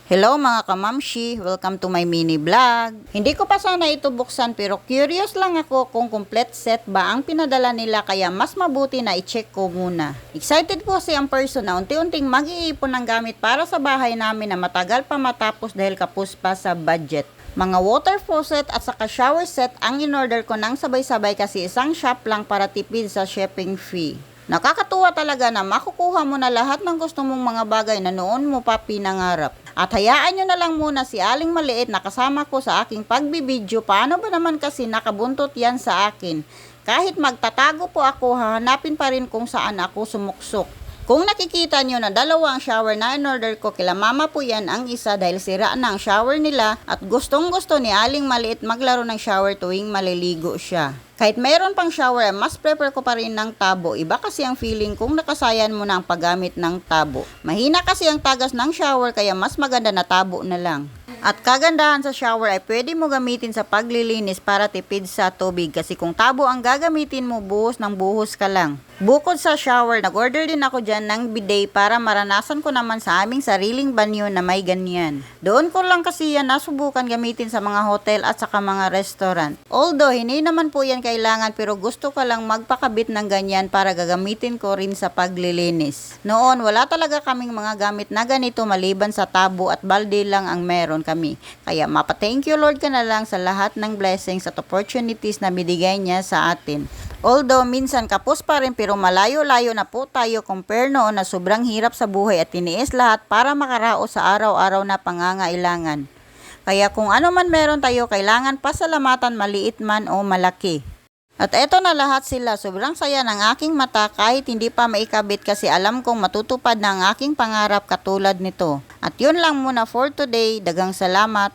Hello mga kamamshi, welcome to my mini vlog. Hindi ko pa sana ito buksan pero curious lang ako kung complete set ba ang pinadala nila kaya mas mabuti na i-check ko muna. Excited po si ang person na unti-unting mag-iipon ng gamit para sa bahay namin na matagal pa matapos dahil kapos pa sa budget. Mga water faucet at saka shower set ang in-order ko ng sabay-sabay kasi isang shop lang para tipid sa shipping fee. Nakakatuwa talaga na makukuha mo na lahat ng gusto mong mga bagay na noon mo pa pinangarap. At hayaan nyo na lang muna si Aling Maliit na kasama ko sa aking pagbibideo. Paano ba naman kasi nakabuntot yan sa akin? Kahit magtatago po ako, hahanapin pa rin kung saan ako sumuksok. Kung nakikita nyo na dalawa ang shower na in-order ko, kila mama po yan ang isa dahil sira na ang shower nila at gustong gusto ni Aling Maliit maglaro ng shower tuwing maliligo siya. Kahit mayroon pang shower, mas prefer ko pa rin ng tabo. Iba kasi ang feeling kung nakasayan mo na ang paggamit ng tabo. Mahina kasi ang tagas ng shower kaya mas maganda na tabo na lang. At kagandahan sa shower ay pwede mo gamitin sa paglilinis para tipid sa tubig kasi kung tabo ang gagamitin mo, buhos ng buhos ka lang. Bukod sa shower, nag-order din ako dyan ng bidet para maranasan ko naman sa aming sariling banyo na may ganyan. Doon ko lang kasi yan nasubukan gamitin sa mga hotel at saka mga restaurant. Although, hindi naman po yan kailangan pero gusto ko lang magpakabit ng ganyan para gagamitin ko rin sa paglilinis. Noon, wala talaga kaming mga gamit na ganito maliban sa tabo at balde lang ang meron kami. Kaya mapa-thank you Lord ka na lang sa lahat ng blessings at opportunities na binigay niya sa atin. Although minsan kapos pa rin pero malayo-layo na po tayo compare noon na sobrang hirap sa buhay at tiniis lahat para makaraos sa araw-araw na pangangailangan. Kaya kung ano man meron tayo, kailangan pasalamatan maliit man o malaki. At eto na lahat sila, sobrang saya ng aking mata kahit hindi pa maikabit kasi alam kong matutupad na ang aking pangarap katulad nito. At yun lang muna for today, dagang salamat.